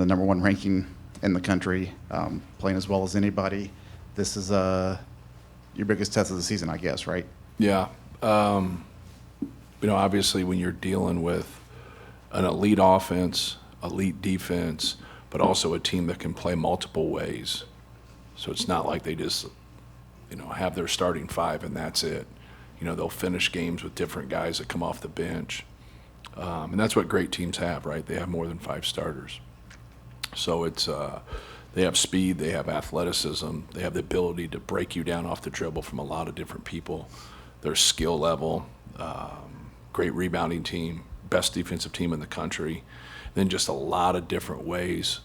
the number one ranking in the country, playing as well as anybody. This is your biggest test of the season, I guess, right? Yeah. Obviously when you're dealing with an elite offense, elite defense, but also a team that can play multiple ways. So it's not like they just, have their starting five and that's it. They'll finish games with different guys that come off the bench. And that's what great teams have, right? They have more than 5 starters. So it's they have speed, they have athleticism, they have the ability to break you down off the dribble from a lot of different people. Their skill level, great rebounding team, best defensive team in the country. Then just a lot of different ways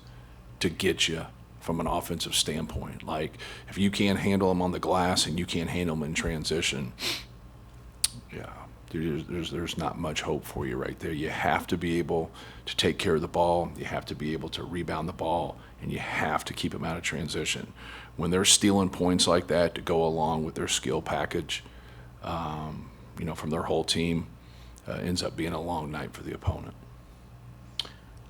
to get you from an offensive standpoint. Like if you can't handle them on the glass and you can't handle them in transition, yeah, there's not much hope for you right there. You have to be able to take care of the ball. You have to be able to rebound the ball, and you have to keep them out of transition. When they're stealing points like that to go along with their skill package, from their whole team, ends up being a long night for the opponent.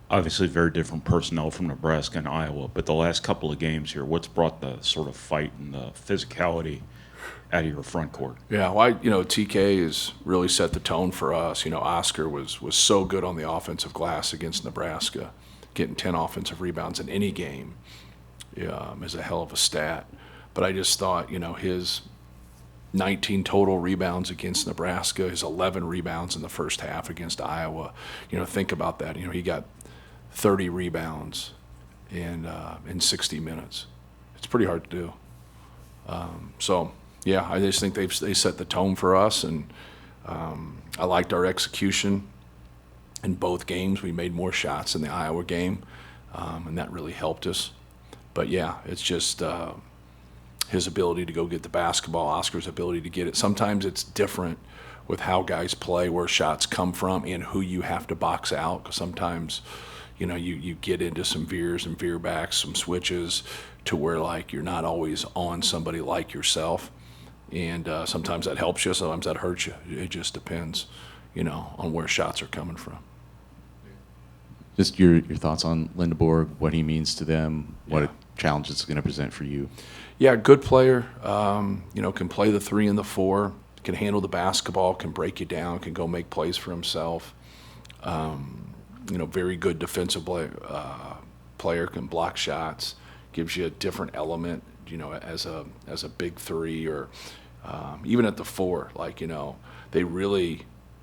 Obviously very different personnel from Nebraska and Iowa, but the last couple of games here, what's brought the sort of fight and the physicality out of your front court? Yeah, well, TK has really set the tone for us. Oscar was so good on the offensive glass against Nebraska. Getting 10 offensive rebounds in any game is a hell of a stat. But I just thought, his 19 total rebounds against Nebraska, his 11 rebounds in the first half against Iowa. Think about that. He got 30 rebounds in 60 minutes. It's pretty hard to do. Yeah, I just think they set the tone for us, and I liked our execution in both games. We made more shots in the Iowa game, and that really helped us. But yeah, it's just his ability to go get the basketball, Oscar's ability to get it. Sometimes it's different with how guys play, where shots come from, and who you have to box out. Because sometimes, you get into some veers and veer backs, some switches, to where like you're not always on somebody like yourself. And sometimes that helps you, sometimes that hurts you. It just depends, on where shots are coming from. Just your thoughts on Lindeborg, what he means to them, what Yeah. challenge it's going to present for you. Yeah, good player. Can play the 3 and the 4, can handle the basketball, can break you down, can go make plays for himself. Very good defensive player, can block shots, gives you a different element, as a big 3 or even at the 4. Like,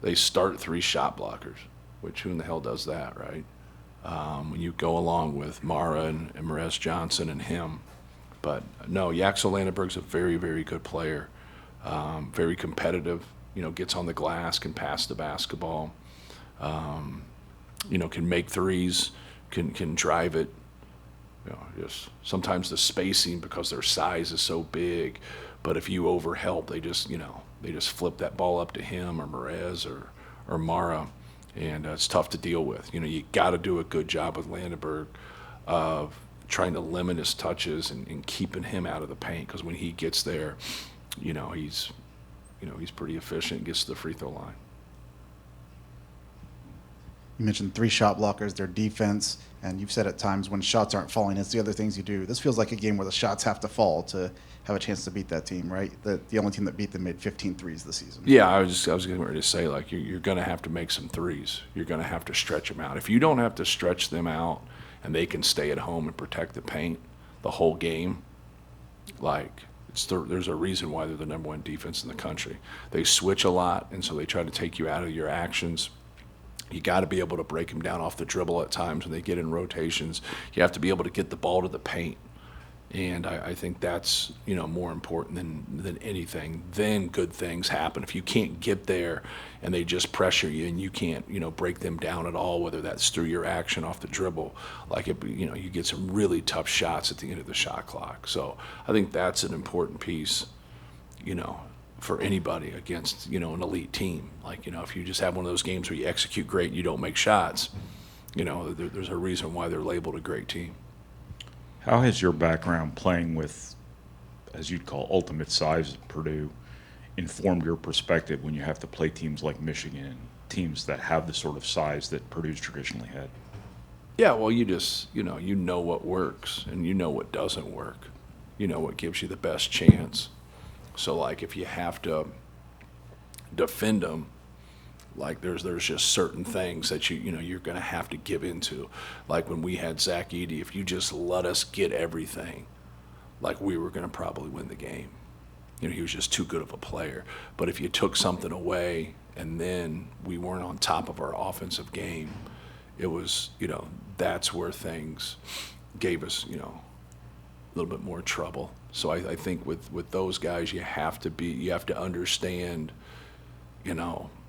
they start 3 shot blockers, which who in the hell does that, right? When you go along with Mara and Marez Johnson and him. But no, Yaxel Landenberg's a very, very good player, very competitive, gets on the glass, can pass the basketball, can make threes, can drive it. Just sometimes the spacing, because their size is so big, but if you overhelp, they just flip that ball up to him or Marez or Mara, and it's tough to deal with. You got to do a good job with Landenberg of trying to limit his touches and keeping him out of the paint, because when he gets there, he's pretty efficient, gets to the free throw line. You mentioned 3 shot blockers, their defense, and you've said at times when shots aren't falling, it's the other things you do. This feels like a game where the shots have to fall to have a chance to beat that team, right? The only team that beat them made 15 threes this season. Yeah, I was getting ready to say, like, you're going to have to make some threes. You're going to have to stretch them out. If you don't have to stretch them out and they can stay at home and protect the paint the whole game, like, there's a reason why they're the number 1 defense in the country. They switch a lot, and so they try to take you out of your actions. You got to be able to break them down off the dribble at times when they get in rotations. You have to be able to get the ball to the paint. And I think that's, more important than anything. Then good things happen. If you can't get there and they just pressure you and you can't, break them down at all, whether that's through your action off the dribble, like, you get some really tough shots at the end of the shot clock. So I think that's an important piece, for anybody against, an elite team. Like, if you just have one of those games where you execute great and you don't make shots, there's a reason why they're labeled a great team. How has your background playing with, as you'd call, ultimate size at Purdue informed your perspective when you have to play teams like Michigan, teams that have the sort of size that Purdue's traditionally had? Yeah, well, you just, you know what works and you know what doesn't work. You know what gives you the best chance. So, like, if you have to defend them, like there's just certain things that you're going to have to give into. Like when we had Zach Edey, if you just let us get everything, like we were going to probably win the game. He was just too good of a player. But if you took something away and then we weren't on top of our offensive game, it was, that's where things gave us, a little bit more trouble. So I think with those guys, you have to understand,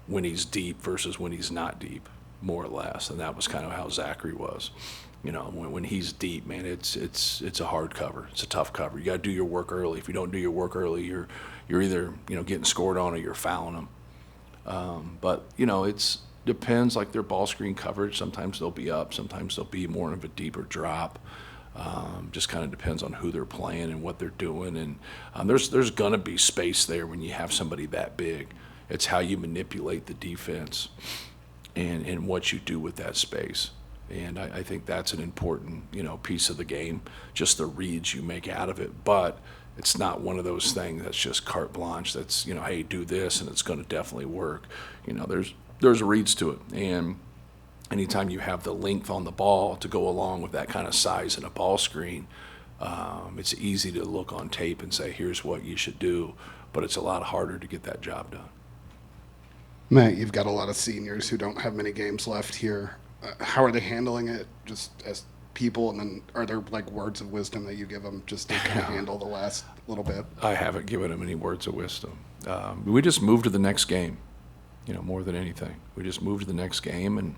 when he's deep versus when he's not deep, more or less. And that was kind of how Zachary was. When he's deep, man, it's a hard cover. It's a tough cover. You got to do your work early. If you don't do your work early, you're either getting scored on or you're fouling them. But it's depends. Like their ball screen coverage, sometimes they'll be up, sometimes they'll be more of a deeper drop. Just kind of depends on who they're playing and what they're doing. And there's gonna be space there when you have somebody that big. It's how you manipulate the defense and what you do with that space. And I think that's an important, piece of the game, just the reads you make out of it. But it's not one of those things that's just carte blanche. That's, hey, do this and it's going to definitely work. There's reads to it. And anytime you have the length on the ball to go along with that kind of size in a ball screen, it's easy to look on tape and say, here's what you should do. But it's a lot harder to get that job done. Matt, you've got a lot of seniors who don't have many games left here. How are they handling it just as people? And then are there like words of wisdom that you give them just to kind of handle the last little bit? I haven't given them any words of wisdom. We just moved to the next game, more than anything. We just moved to the next game and,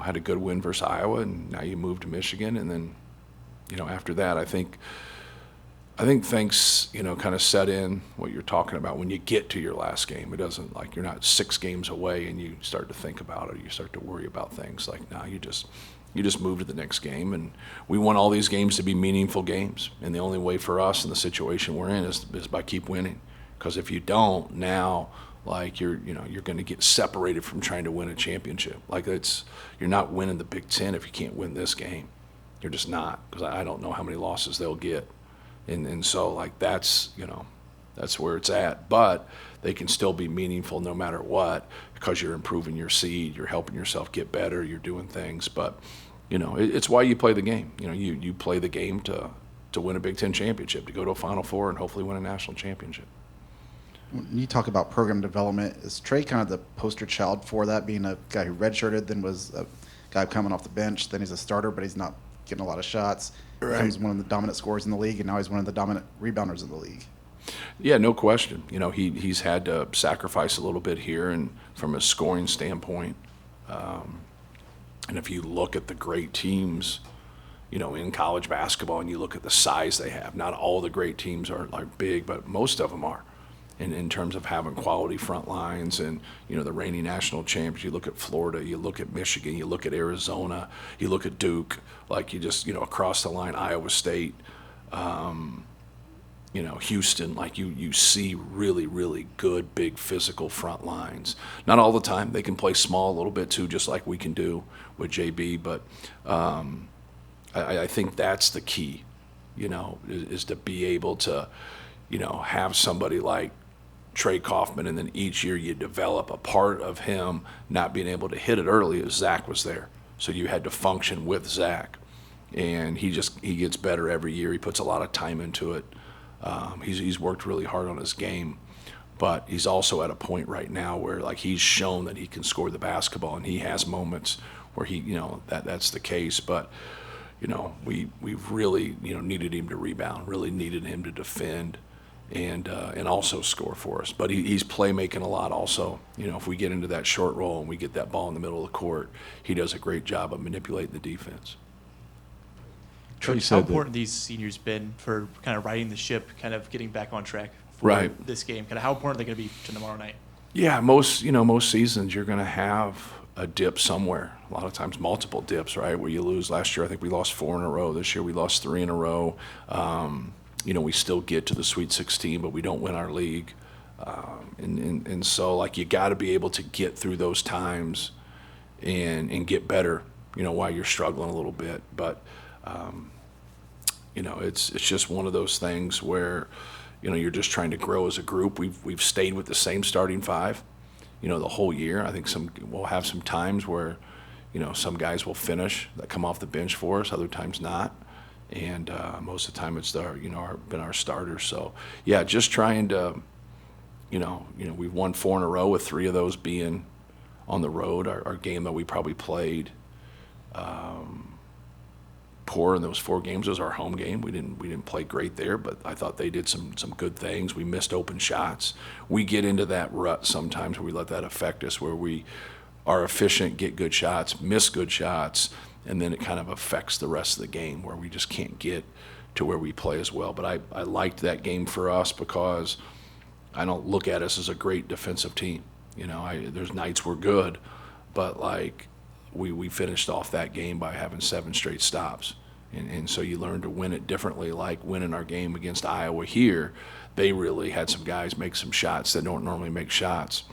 had a good win versus Iowa, and now you move to Michigan. And then, after that, I think things, kind of set in what you're talking about when you get to your last game. It doesn't, like, you're not 6 games away and you start to think about it. You start to worry about things. Like, now you just move to the next game. And we want all these games to be meaningful games. And the only way for us in the situation we're in is by keep winning. Because if you don't, now, like, you're going to get separated from trying to win a championship. Like, you're not winning the Big Ten if you can't win this game. You're just not, because I don't know how many losses they'll get. And so, like, that's where it's at. But they can still be meaningful no matter what, because you're improving your seed, you're helping yourself get better, you're doing things. But, it's why you play the game. You play the game to win a Big Ten championship, to go to a Final Four and hopefully win a national championship. When you talk about program development, is Trey kind of the poster child for that, being a guy who redshirted, then was a guy coming off the bench, then he's a starter, but he's not getting a lot of shots? Right. Becomes one of the dominant scorers in the league, and now he's one of the dominant rebounders in the league. Yeah, no question. He's had to sacrifice a little bit here and from a scoring standpoint. And if you look at the great teams, in college basketball, and you look at the size they have, not all the great teams are like big, but most of them are. In terms of having quality front lines and, the reigning national champions, you look at Florida, you look at Michigan, you look at Arizona, you look at Duke, like you just, across the line, Iowa State, Houston, like you see really, really good, big physical front lines. Not all the time. They can play small a little bit too, just like we can do with JB, but I think that's the key, is to be able to, have somebody like Trey Kaufman, and then each year you develop a part of him not being able to hit it early as Zach was there. So you had to function with Zach. And he gets better every year. He puts a lot of time into it. He's worked really hard on his game. But he's also at a point right now where, like, he's shown that he can score the basketball, and he has moments where that's the case. But, we've really, needed him to rebound, really needed him to defend, and also score for us. But he's playmaking a lot also. If we get into that short roll and we get that ball in the middle of the court, he does a great job of manipulating the defense. Coach, how important these seniors been for kind of riding the ship, kind of getting back on track for this game? Kind of how important are they going to be to tomorrow night? Yeah, most seasons you're going to have a dip somewhere. A lot of times multiple dips, right, where you lose. Last year I think we lost 4 in a row. This year we lost 3 in a row. We still get to the Sweet 16, but we don't win our league. And so, like, you got to be able to get through those times and get better, why you're struggling a little bit. But, it's just one of those things where, you're just trying to grow as a group. We've stayed with the same starting five, the whole year. I think we'll have some times where, some guys will finish that come off the bench for us, other times not. And most of the time it's been our starters. So yeah, just trying to, we've won 4 in a row with 3 of those being on the road. Our game that we probably played poor in those 4 games was our home game. We didn't play great there, but I thought they did some good things. We missed open shots. We get into that rut sometimes where we let that affect us, where we are efficient, get good shots, miss good shots, and then it kind of affects the rest of the game where we just can't get to where we play as well. But I liked that game for us because I don't look at us as a great defensive team. There's nights we're good, but we finished off that game by having 7 straight stops. And so you learn to win it differently, like winning our game against Iowa here. They really had some guys make some shots that don't normally make shots.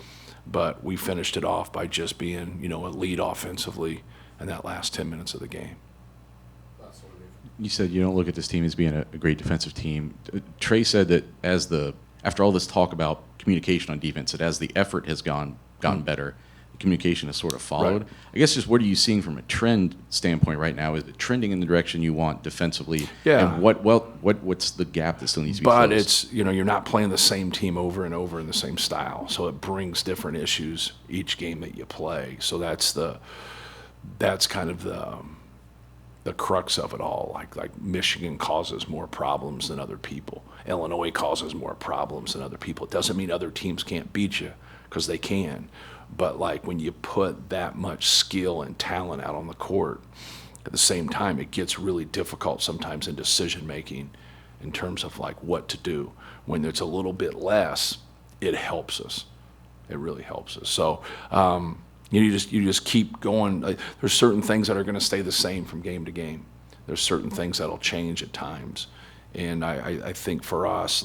But we finished it off by just being, elite offensively in that last 10 minutes of the game. You said you don't look at this team as being a great defensive team. Trey said that after all this talk about communication on defense, that as the effort has gotten better, the communication has sort of followed. Right. I guess just what are you seeing from a trend standpoint right now? Is it trending in the direction you want defensively? Yeah. And what's the gap that still needs to be But closed? it's, you're not playing the same team over and over in the same style. So it brings different issues each game that you play. So that's kind of the crux of it all. Like Michigan causes more problems than other people. Illinois causes more problems than other people. It doesn't mean other teams can't beat you, because they can. But when you put that much skill and talent out on the court, at the same time, it gets really difficult sometimes in decision making in terms of what to do. When it's a little bit less, it helps us. It really helps us. So you just keep going. There's certain things that are going to stay the same from game to game. There's certain things that'll change at times. And I think for us,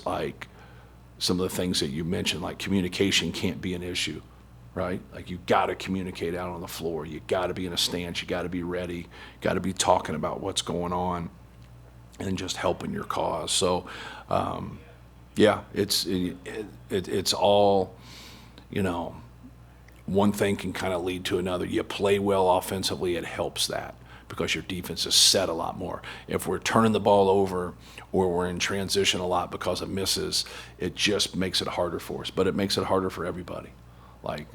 some of the things that you mentioned, communication can't be an issue. Right? You got to communicate out on the floor. You got to be in a stance. You got to be ready. You got to be talking about what's going on and just helping your cause. So, yeah, it's all, one thing can kind of lead to another. You play well offensively, it helps that because your defense is set a lot more. If we're turning the ball over or we're in transition a lot because of misses, it just makes it harder for us. But it makes it harder for everybody.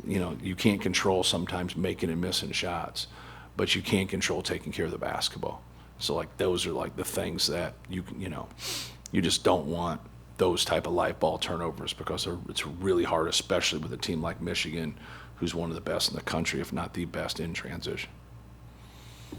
You can't control sometimes making and missing shots, but you can control taking care of the basketball. So those are the things that you just don't want, those type of live ball turnovers, because it's really hard, especially with a team like Michigan, who's one of the best in the country, if not the best in transition.